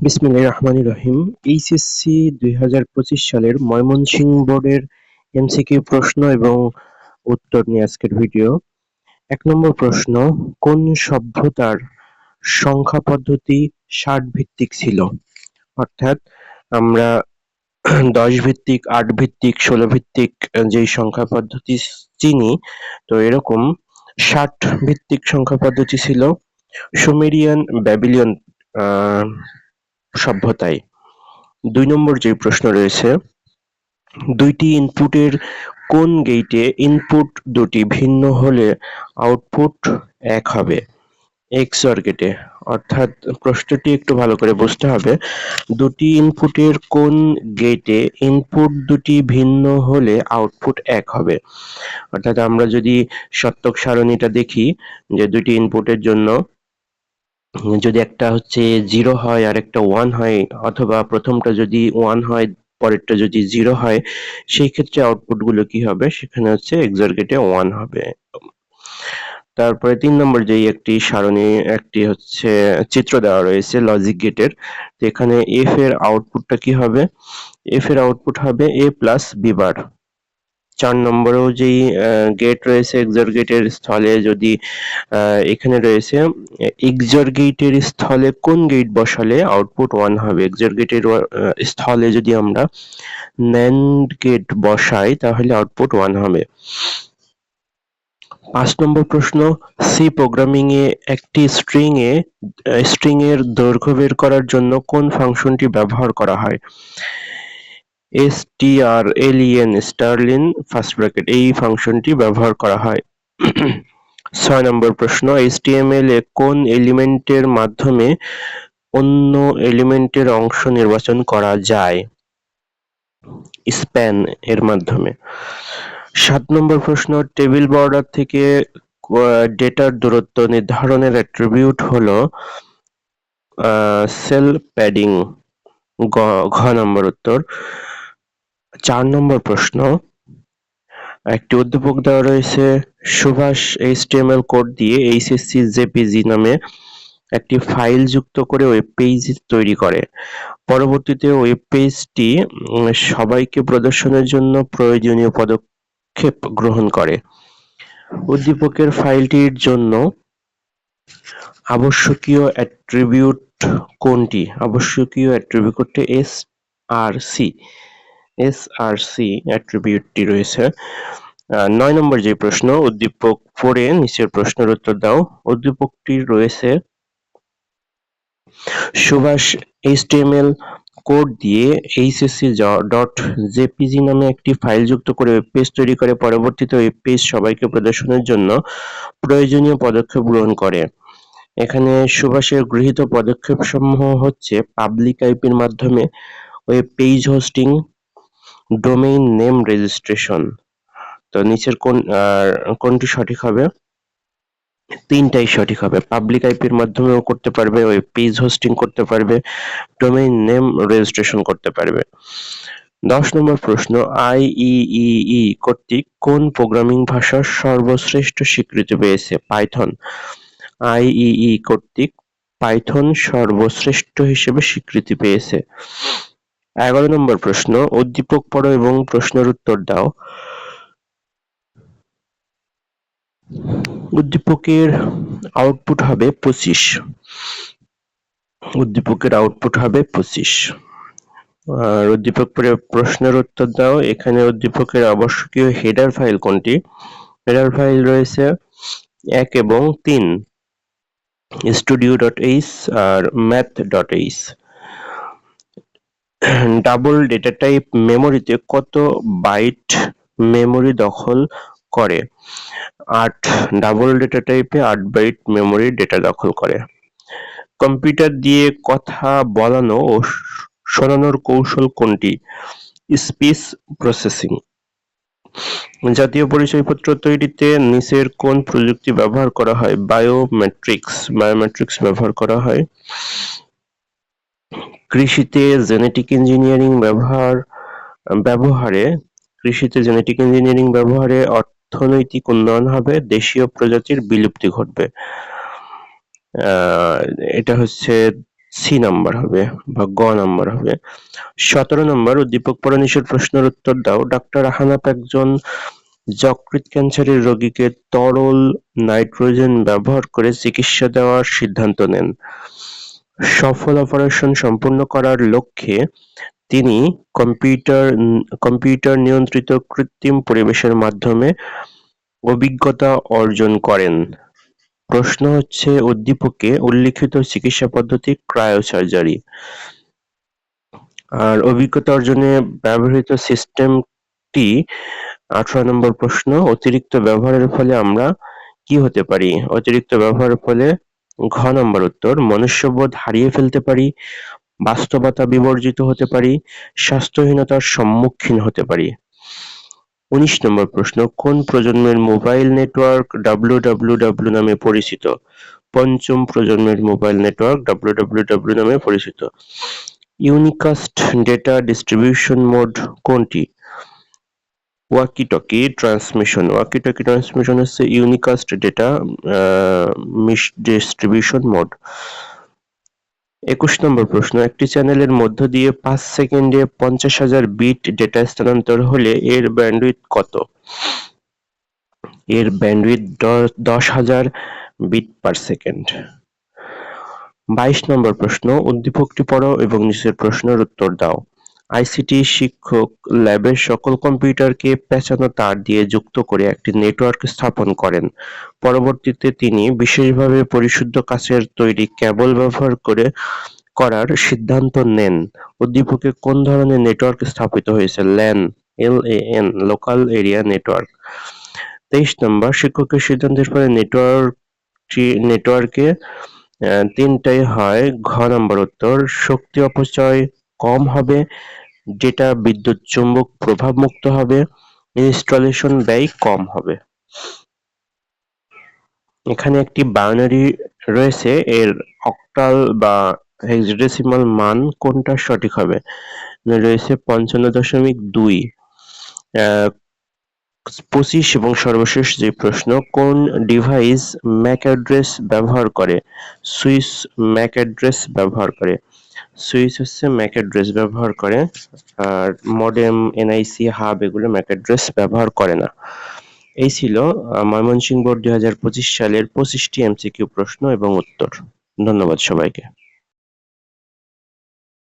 বিসমিল্লাহির রহমানির রহিম। এইচএসসি ২০২৫ সালের ময়মনসিংহ বোর্ডের এমসিকিউ প্রশ্ন এবং উত্তর নিয়ে আজকের ভিডিও। ১ নম্বর প্রশ্ন, কোন সভ্যতার সংখ্যা পদ্ধতি ৬০ ভিত্তিক ছিল? অর্থাৎ আমরা ১০ ভিত্তিক, ৮ ভিত্তিক, ১৬ ভিত্তিক যেই সংখ্যা পদ্ধতি চিনি, তো এরকম ৬০ ভিত্তিক সংখ্যা পদ্ধতি ছিল সুমেরিয়ান ব্যাবিলিয়ন সভ্যতায়। ২ নম্বর যে প্রশ্ন রয়েছে, দুইটি ইনপুটের কোন গেইটে ইনপুট দুটি ভিন্ন হলে আউটপুট এক হবে? এক্সঅর গেটে। অর্থাৎ প্রশ্নটি একটু ভালো করে বুঝতে হবে। দুটি ইনপুটের কোন গেটে ইনপুট দুটি ভিন্ন হলে আউটপুট এক হবে? অর্থাৎ আমরা যদি সত্যক সারণীটা দেখি, যে দুটি ইনপুটের জন্য যদি একটা হচ্ছে 0 হয় আর একটা 1 হয়, অথবা প্রথমটা যদি 1 হয় পরেরটা যদি 0 হয়, সেই ক্ষেত্রে আউটপুট গুলো কি হবে? সেখানে হচ্ছে এক্সঅর গেটে 1 হবে। তারপরে ৩ নম্বর যেই একটি সারণী, একটি হচ্ছে চিত্র দেওয়া রয়েছে লজিক গেটের। তো এখানে এফ এর আউটপুটটা কি হবে? এফ এর আউটপুট হবে a প্লাস বি বার। ৪ নম্বরেও যেই গেট রয়েছে এক্সঅর গেটের স্থলে, যদি এখানে রয়েছে এক্সঅর গেটের স্থলে কোন গেট বসালে আউটপুট 1 হবে? এক্সঅর গেটের স্থলে যদি আমরা NAND গেট বসাই তাহলে আউটপুট 1 হবে। ৫ নম্বর প্রশ্ন, সি প্রোগ্রামিং এ একটি স্ট্রিং এর দৈর্ঘ্য বের করার জন্য কোন ফাংশনটি ব্যবহার করা হয়? strlen স্টারলিন ফার্স্ট ব্র্যাকেট এই ফাংশনটি ব্যবহার করা হয়। ৬ নম্বর প্রশ্ন, HTML এ কোন এলিমেন্টের মাধ্যমে অন্য এলিমেন্টের অংশ নির্বাচন করা যায়? স্প্যান এর মাধ্যমে। ৭ নম্বর প্রশ্ন, টেবিল বর্ডার থেকে ডেটার দূরত্ব নির্ধারণের অ্যাট্রিবিউট হলো সেল প্যাডিং। ঘ নম্বর উত্তর। ৪ নম্বর প্রশ্ন, একটি উদ্দীপক দেওয়া রয়েছে, সুভাষ HTML কোড দিয়ে HSC JPG নামে একটি ফাইল যুক্ত করে ওয়েব পেজ তৈরি করে। পরবর্তীতে ওয়েব পেজটি সবাইকে প্রদর্শনের জন্য প্রয়োজনীয় পদক্ষেপ গ্রহণ করে। উদ্দীপকের ফাইলটির জন্য আবশ্যকীয় অ্যাট্রিবিউট কোনটি? আবশ্যকীয় অ্যাট্রিবিউটটি SRC অ্যাট্রিবিউটটি রয়েছে। ৯ নম্বর যে প্রশ্ন, উদ্দীপক পড়ে নিচের প্রশ্নের উত্তর দাও। উদ্দীপকটি রয়েছে, সুভাষ HTML কোড দিয়ে hsc.jpg নামে একটি ফাইল যুক্ত করে ওয়েব পেজ তৈরি করে। পরবর্তীতে ওয়েব পেজ সবাইকে প্রদর্শনের জন্য প্রয়োজনীয় পদক্ষেপ গ্রহণ করে। এখানে সুভাষের গৃহীত পদক্ষেপসমূহ হচ্ছে পাবলিক আইপির মাধ্যমে web page hosting, domain name registration. তো নিচের কোনটি সঠিক হবে? ৩টাই সঠিক হবে। পাবলিক আইপির মাধ্যমেও করতে পারবে, ওয়েব পেজ হোস্টিং করতে পারবে, ডোমেইন নেম রেজিস্ট্রেশন করতে পারবে। ১০ নম্বর প্রশ্ন, IEEE কর্তৃক কোন প্রোগ্রামিং ভাষা সর্বশ্রেষ্ঠ স্বীকৃতি পেয়েছে? পাইথন। IEEE কর্তৃক পাইথন সর্বশ্রেষ্ঠ হিসেবে স্বীকৃতি পেয়েছে। ১১ নম্বর প্রশ্ন, উদ্দীপক পড়ো এবং প্রশ্নের উত্তর দাও। উদ্দীপকের আউটপুট হবে ২৫। উদ্দীপকের আউটপুট হবে ২৫। আর উদ্দীপক পড়ে প্রশ্নের উত্তর দাও। এখানে উদ্দীপকের আবশ্যকীয় হেডার ফাইল কোনটি? হেডার ফাইল রয়েছে ১ এবং ৩, studio.h আর math.h। ডাবল ডেটা টাইপ মেমোরিতে কত বাইট মেমোরি দখল করে? ৮। ডাবল ডেটা টাইপে ৮ বাইট মেমোরি ডেটা দখল করে। কম্পিউটার দিয়ে কথা বলানো ও শোনানোর কৌশল কোনটি? Speech processing. জাতীয় পরিচয়পত্র তৈরিতে নিচের কোন প্রযুক্তি ব্যবহার করা হয়? বায়োমেট্রিক্স ব্যবহার করা হয়। কৃষিতে জেনেটিক ইঞ্জিনিয়ারিং ব্যবহারে অর্থনৈতিক উন্নয়ন হবে, দেশীয় প্রজাতির বিলুপ্তি ঘটবে। এটা হচ্ছে সি নাম্বার হবে বা গ নাম্বার হবে। 17 নম্বর উদ্দীপক পড়ে নিচের প্রশ্নের উত্তর দাও। ডাক্তার আহনাফ একজন যকৃৎ ক্যান্সারের রোগীকে তরল নাইট্রোজেন ব্যবহার করে চিকিৎসা দেওয়ার সিদ্ধান্ত নেন। সফল অপারেশন সম্পন্ন করার লক্ষ্যে তিনি কম্পিউটার নিয়ন্ত্রিত কৃত্রিম পরিবেশের মাধ্যমে অভিজ্ঞতা অর্জন করেন। প্রশ্ন হচ্ছে উদ্দীপকে উল্লিখিত চিকিৎসা পদ্ধতি ক্রায়োসার্জারি। আর অভিজ্ঞতা অর্জনে ব্যবহৃত সিস্টেমটি 18 নম্বর প্রশ্ন। অতিরিক্ত ব্যবহারের ফলে আমরা কি হতে পারি? অতিরিক্ত ব্যবহারের ফলে ঘ নম্বর উত্তর মনুষ্যবোধ হারিয়ে ফেলতে পারি, বাস্তবতা বিবর্জিত হতে পারি, স্বাস্থ্যহীনতার সম্মুখীন হতে পারি। 19 নম্বর প্রশ্ন কোন প্রজন্মের মোবাইল নেটওয়ার্ক ডাব্লিউডাব্লিউডাব্লিউ নামে পরিচিত? পঞ্চম প্রজন্মের মোবাইল নেটওয়ার্ক ডাব্লিউডাব্লিউডাব্লিউ নামে পরিচিত। ইউনিকাস্ট ডেটা ডিস্ট্রিবিউশন মোড কোনটি? Walkie-talkie transmission. ওয়াকি-টকি ট্রান্সমিশন হচ্ছে ইউনিকাস্ট ডেটা ডিস্ট্রিবিউশন মোড। 21 নম্বর প্রশ্ন একটি চ্যানেলের মধ্য দিয়ে 5 সেকেন্ডে 50,000 বিট ডেটা স্থানান্তর হলে এর ব্যান্ডউইথ কত? এর ব্যান্ডউইথ 10,000 বিট পার সেকেন্ড। 22 নম্বর প্রশ্ন উদ্দীপকটি পড়ো এবং নিচের প্রশ্নের উত্তর দাও। আইসিটি শিক্ষক ল্যাবের সকল কম্পিউটারকে পেঁচানো তার দিয়ে যুক্ত করে একটি নেটওয়ার্ক স্থাপন করেন। পরবর্তীতে তিনি বিশেষভাবে পরিশুদ্ধ কাচের তৈরি কেবল ব্যবহার করার সিদ্ধান্ত নেন। উদ্দীপকে কোন ধরনের নেটওয়ার্ক স্থাপিত হয়েছে? LAN, LAN, local area network. 23 নম্বর শিক্ষকের সিদ্ধান্তের ফলে নেটওয়ার্কে তিনটাই হয়। ঘ নম্বর উত্তর শক্তি অপচয় কম হবে, ডেটা বিদ্যুৎ চুম্বক প্রভাব মুক্ত হবে, ইনস্টলেশন ব্যয় কম হবে। এখানে একটি বাইনারি রয়েছে, এর অক্টাল বা হেক্সাডেসিমাল মান কোনটা সঠিক হবে? রয়েছে 55.2। 25 এবং সর্বশেষ যে প্রশ্ন কোন ডিভাইস ম্যাক অ্যাড্রেস ব্যবহার করে? সুইচ ম্যাক অ্যাড্রেস ব্যবহার করে। সুইচ হচ্ছে ম্যাক অ্যাড্রেস ব্যবহার করে, আর মডেম, এনআইসি, হাব এগুলো ম্যাক অ্যাড্রেস ব্যবহার করে না। এই ছিল ময়মনসিংহ বোর্ড 2025 সালের 25টি এমসিকিউ প্রশ্ন এবং উত্তর। ধন্যবাদ সবাইকে।